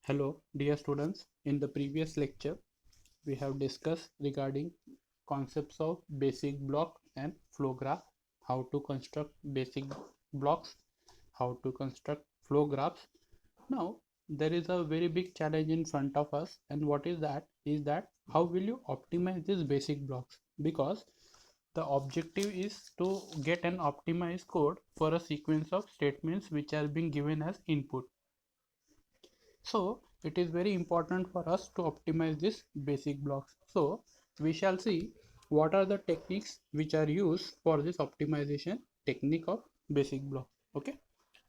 Hello, dear students. In the previous lecture, we have discussed regarding concepts of basic block and flow graph, how to construct basic blocks, how to construct flow graphs. Now, there is a very big challenge in front of us, and what is that? Is that how will you optimize these basic blocks? Because the objective is to get an optimized code for a sequence of statements which are being given as input. So it is very important for us to optimize this basic blocks. So we shall see what are the techniques which are used for this optimization technique of basic block. Okay,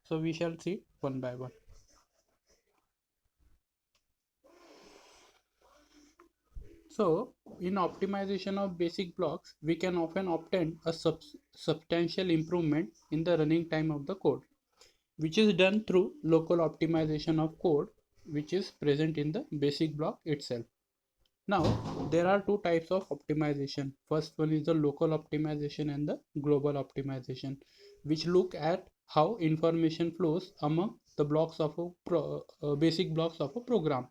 so we shall see one by one. So in optimization of basic blocks, we can often obtain a substantial improvement in the running time of the code, which is done through local optimization of code, which is present in the basic block itself. Now, there are two types of optimization. First one is the local optimization and the global optimization, which look at how information flows among the blocks of a basic blocks of a program.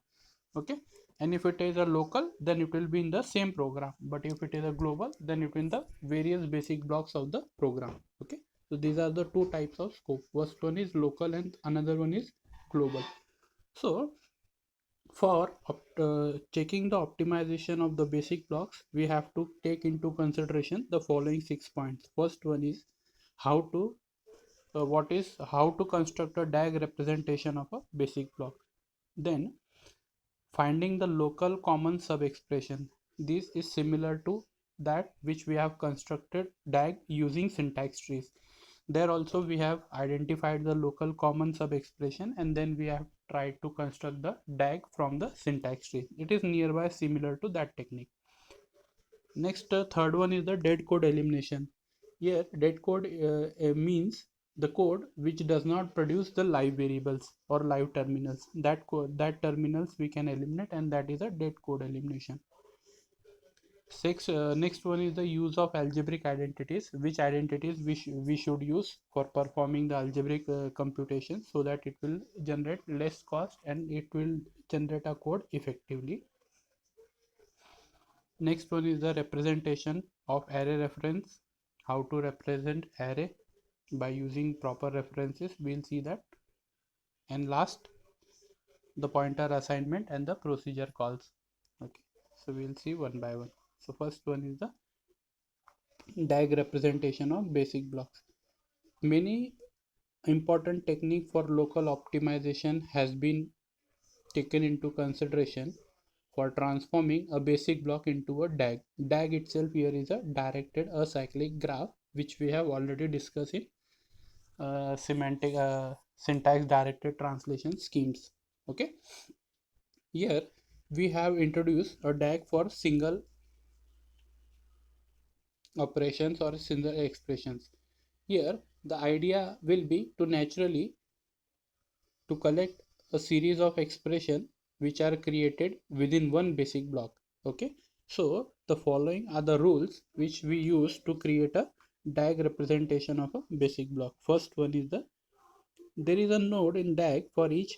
Okay, and if it is a local, then it will be in the same program. But if it is a global, then it will in the various basic blocks of the program. Okay, so these are the two types of scope. First one is local, and another one is global. So for checking the optimization of the basic blocks, we have to take into consideration the following 6 points. First one is how to how to construct a DAG representation of a basic block. Then finding the local common sub expression. This is similar to that which we have constructed DAG using syntax trees. There also we have identified the local common sub expression, and then we have tried to construct the DAG from the syntax tree. It is nearby similar to that technique. Next, third one is the dead code elimination. Here dead code means the code which does not produce the live variables or live terminals. That terminals we can eliminate, and that is a dead code elimination. Next one is the use of algebraic identities. Which identities we should use for performing the algebraic computation, so that it will generate less cost and it will generate a code effectively. Next one is the representation of array reference. How to represent array by using proper references, we'll see that. And last, the pointer assignment and the procedure calls. Okay, so we'll see one by one. So first one is the DAG representation of basic blocks. Many important technique for local optimization has been taken into consideration for transforming a basic block into a DAG. DAG itself here is a directed acyclic graph, which we have already discussed in syntax directed translation schemes. Okay, here we have introduced a DAG for single operations or single expressions. Here the idea will be to naturally to collect a series of expression which are created within one basic block. Okay, so the following are the rules which we use to create a DAG representation of a basic block. First one is there is a node in DAG for each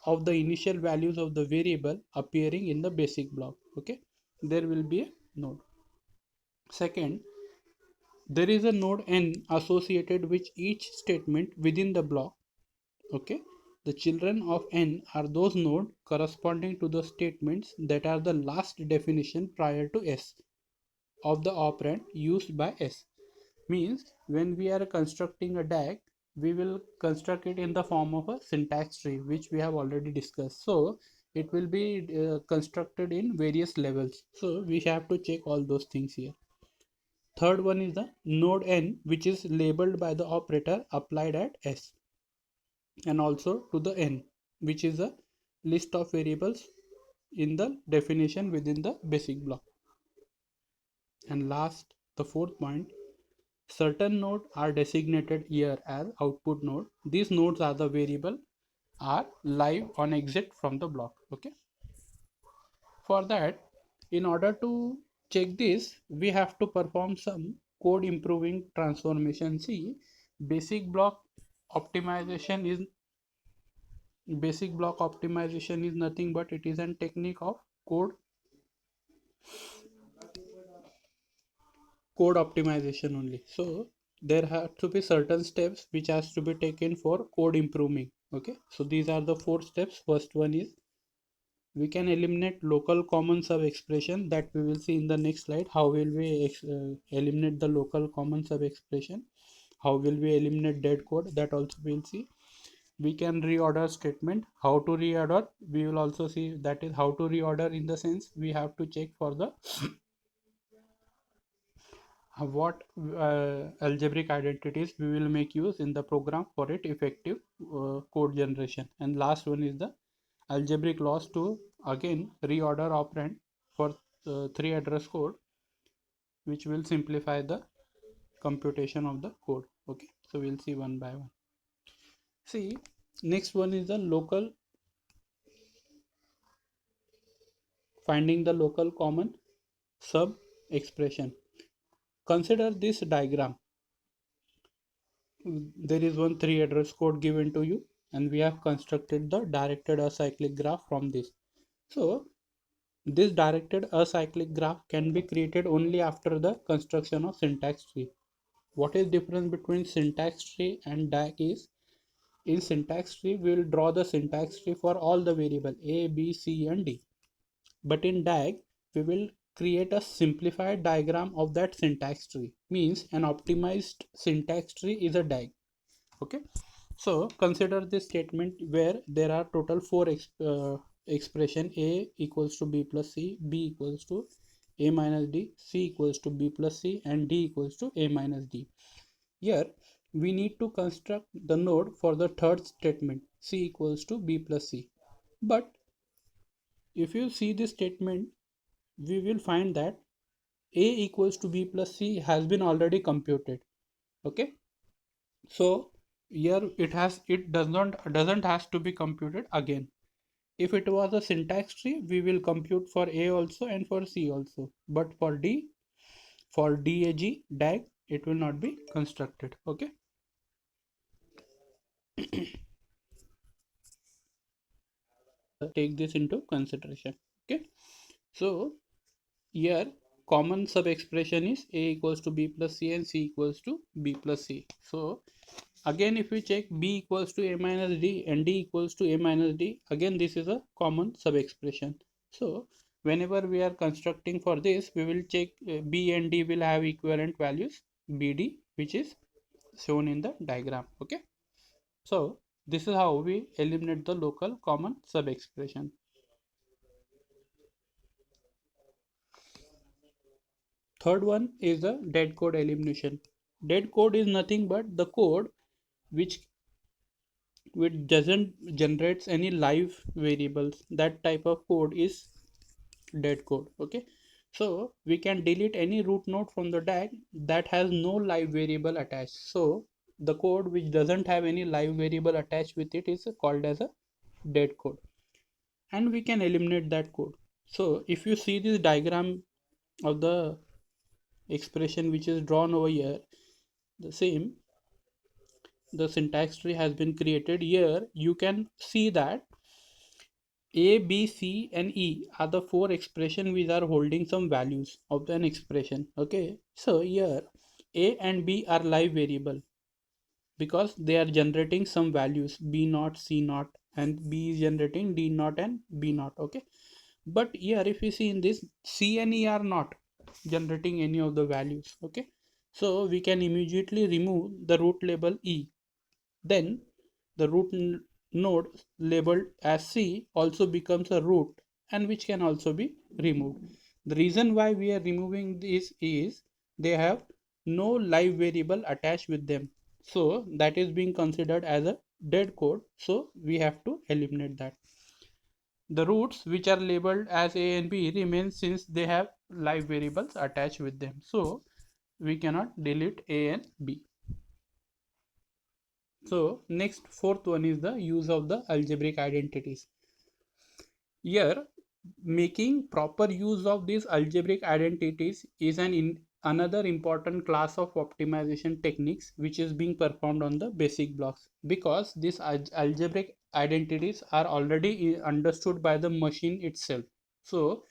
of the initial values of the variable appearing in the basic block. Okay, there will be a node. Second, there is a node n associated with each statement within the block. Okay, the children of n are those nodes corresponding to the statements that are the last definition prior to s of the operand used by s. Means when we are constructing a DAG, we will construct it in the form of a syntax tree, which we have already discussed. So it will be constructed in various levels, so we have to check all those things here. Third one is the node n, which is labeled by the operator applied at s, and also to the n, which is a list of variables in the definition within the basic block. And last, the fourth point, certain nodes are designated here as output node. These nodes are the variable are live on exit from the block. Okay, for that, in order to check this, we have to perform some code improving transformation. See, basic block optimization is basic block optimization is nothing but it is a technique of code optimization only. So there have to be certain steps which has to be taken for code improving. Okay, so these are the 4 steps. First one is we can eliminate local common sub expression, that we will see in the next slide. How will we eliminate the local common sub expression? How will we eliminate dead code? That also we'll see. We can reorder statement. How to reorder? We will also see, that is how to reorder in the sense we have to check for the what algebraic identities we will make use in the program for it effective code generation. And last one is the algebraic loss to again reorder operand for 3 address code, which will simplify the computation of the code. Okay, so we'll see one by one. See, next one is the local, finding the local common sub expression. Consider this diagram. There is one 3 address code given to you, and we have constructed the directed acyclic graph from this. So this directed acyclic graph can be created only after the construction of syntax tree. What is difference between syntax tree and DAG is, in syntax tree we will draw the syntax tree for all the variable a, b, c and d, but in DAG we will create a simplified diagram of that syntax tree. Means an optimized syntax tree is a DAG. Okay, so consider this statement where there are total 4 expression: a equals to b plus c, b equals to a minus d, c equals to b plus c and d equals to a minus d. Here we need to construct the node for the third statement, c equals to b plus c. But if you see this statement, we will find that a equals to b plus c has been already computed. Okay, so here it doesn't has to be computed again. If it was a syntax tree, we will compute for a also and for c also, but for DAG it will not be constructed. Okay, take this into consideration. Okay, so here common sub expression is a equals to b plus c and c equals to b plus c. So again, if we check b equals to a minus d and d equals to a minus d, again this is a common sub expression. So whenever we are constructing for this, we will check b and d will have equivalent values bd, which is shown in the diagram. Okay, so this is how we eliminate the local common sub expression. Third one is the dead code elimination. Dead code is nothing but the code which doesn't generates any live variables. That type of code is dead code. Okay, so we can delete any root node from the DAG that has no live variable attached. So the code which doesn't have any live variable attached with it is called as a dead code, and we can eliminate that code. So if you see this diagram of the expression which is drawn over here, the same, the syntax tree has been created. Here you can see that a, b, c and e are the 4 expression which are holding some values of an expression. Okay, so here a and b are live variable because they are generating some values b naught, c naught, and b is generating d naught and b naught. Okay, but here if you see in this, c and e are not generating any of the values. Okay, so we can immediately remove the root label e. Then the root node labeled as C also becomes a root, and which can also be removed. The reason why we are removing this is they have no live variable attached with them. So that is being considered as a dead code. So we have to eliminate that. The roots which are labeled as A and B remain since they have live variables attached with them. So we cannot delete A and B. So next, fourth one is the use of the algebraic identities. Here, making proper use of these algebraic identities is another important class of optimization techniques which is being performed on the basic blocks, because these algebraic identities are already understood by the machine itself. So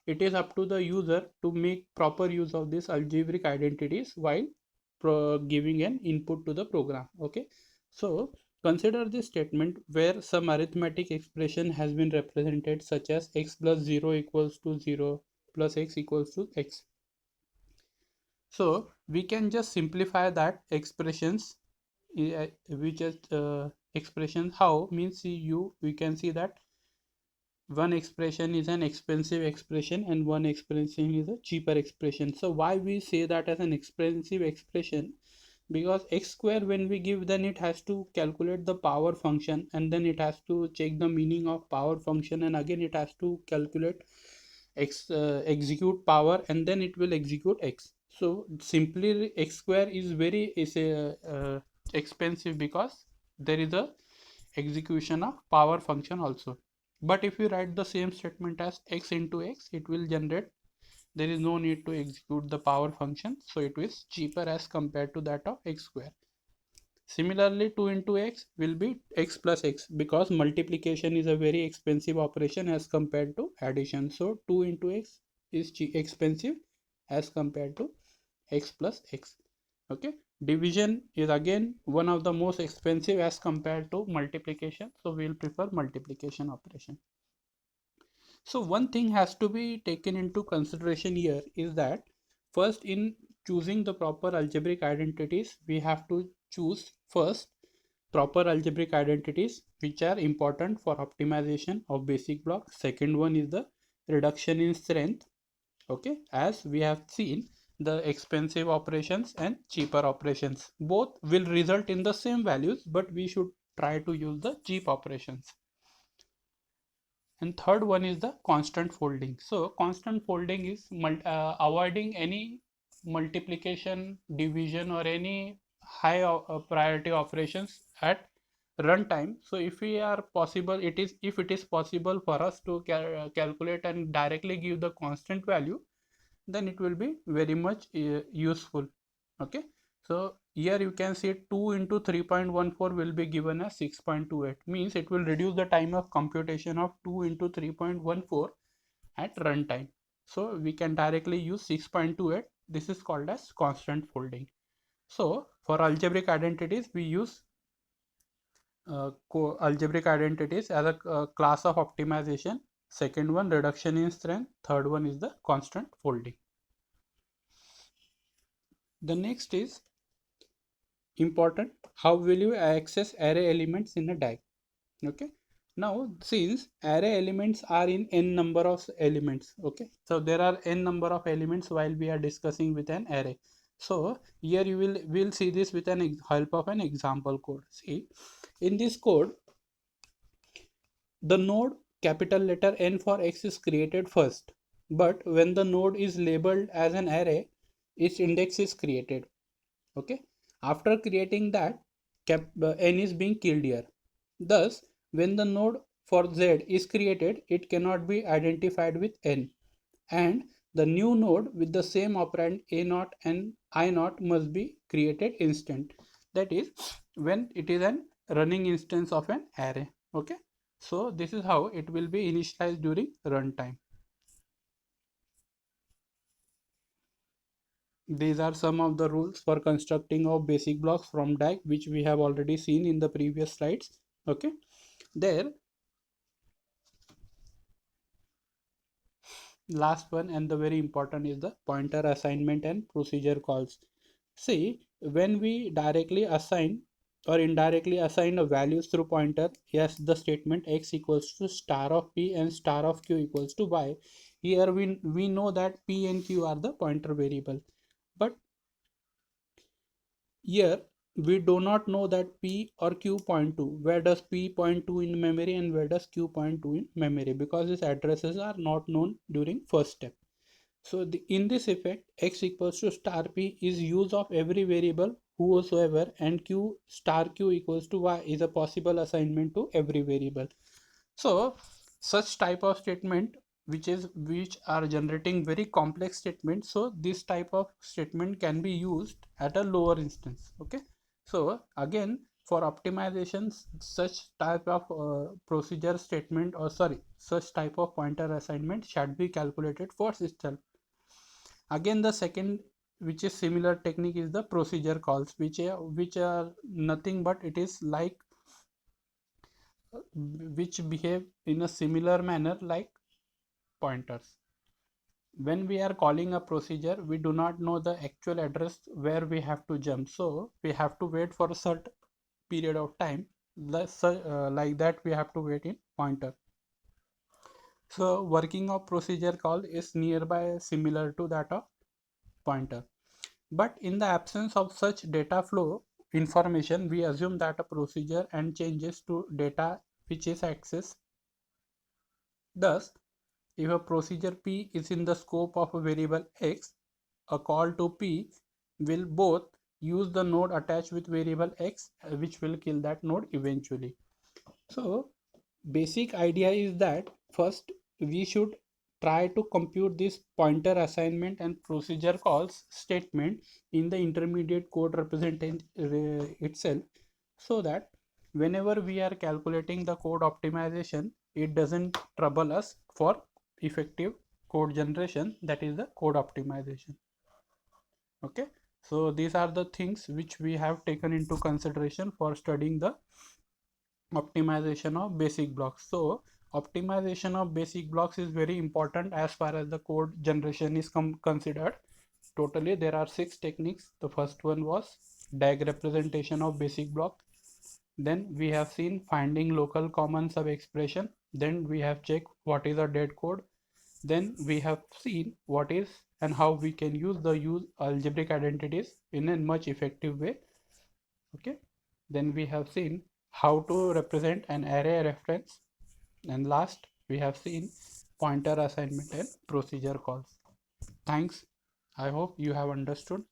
it is up to the user to make proper use of these algebraic identities while giving an input to the program. Okay, so consider this statement where some arithmetic expression has been represented, such as x plus 0 equals to 0 plus x equals to x. So we can just simplify that expressions, which is expression how means we can see that one expression is an expensive expression and one expression is a cheaper expression. So why we say that as an expensive expression? Because x square when we give, then it has to calculate the power function, and then it has to check the meaning of power function, and again it has to calculate execute power, and then it will execute x. So simply x square is very expensive because there is a execution of power function also. But if you write the same statement as x into x, it will generate, there is no need to execute the power function, so it is cheaper as compared to that of x square. Similarly, 2 into x will be x plus x, because multiplication is a very expensive operation as compared to addition. So 2 into x is expensive as compared to x plus x. Okay, division is again one of the most expensive as compared to multiplication, so we will prefer multiplication operation. So one thing has to be taken into consideration here is that first, in choosing the proper algebraic identities, we have to choose first proper algebraic identities which are important for optimization of basic block. Second one is the reduction in strength. Okay, as we have seen, the expensive operations and cheaper operations both will result in the same values, but we should try to use the cheap operations. And third one is the constant folding. So constant folding is avoiding any multiplication, division, or any high priority operations at runtime. So if we are possible, if it is possible for us to calculate and directly give the constant value, then it will be very much useful. Okay, so here you can see 2 into 3.14 will be given as 6.28, means it will reduce the time of computation of 2 into 3.14 at runtime. So we can directly use 6.28. This is called as constant folding. So for algebraic identities, we use algebraic identities as a class of optimization. Second one, reduction in strength. Third one is the constant folding. The next is important, how will you access array elements in a DAG? Okay, now since array elements are in n number of elements, okay, so there are n number of elements while we are discussing with an array. So here you will see this with an help of an example code. See, in this code, the node capital letter N for x is created first, but when the node is labeled as an array, its index is created. Okay, after creating that, n is being killed here. Thus, when the node for z is created, it cannot be identified with n, and the new node with the same operand a0 and i0 must be created instant. That is, when it is an running instance of an array. Okay, so this is how it will be initialized during runtime. These are some of the rules for constructing of basic blocks from DAG, which we have already seen in the previous slides. Okay, there, last one and the very important is the pointer assignment and procedure calls. See, when we directly assign or indirectly assign a values through pointer, yes, the statement x equals to star of p and star of q equals to y. Here we know that p and q are the pointer variable, but here we do not know that P or Q point to. Where does P point to in memory and where does Q point to in memory? Because these addresses are not known during first step. So in this effect, x equals to star P is use of every variable whosoever, and Q star Q equals to Y is a possible assignment to every variable. So such type of statement which are generating very complex statements, so this type of statement can be used at a lower instance. Okay, so again, For optimizations, such type of procedure statement, or sorry, such type of pointer assignment should be calculated for itself. Again, the second, which is similar technique, is the procedure calls, which are nothing but it is like which behave in a similar manner like pointers. When we are calling a procedure, we do not know the actual address where we have to jump, so we have to wait for a certain period of time. Like that we have to wait in pointer. So working of procedure call is nearby similar to that of pointer. But in the absence of such data flow information, we assume that a procedure and changes to data which is accessed. Thus, if a procedure P is in the scope of a variable X, a call to P will both use the node attached with variable X, which will kill that node eventually. So basic idea is that first we should try to compute this pointer assignment and procedure calls statement in the intermediate code representation itself, so that whenever we are calculating the code optimization, it doesn't trouble us for effective code generation, that is the code optimization. Okay, so these are the things which we have taken into consideration for studying the optimization of basic blocks. So optimization of basic blocks is very important as far as the code generation is considered. Totally there are 6 techniques. The first one was DAG representation of basic block. Then we have seen finding local common sub expression. Then we have checked what is a dead code. Then we have seen what is and how we can use algebraic identities in a much effective way. Okay, then we have seen how to represent an array reference, and last we have seen pointer assignment and procedure calls. Thanks, I hope you have understood.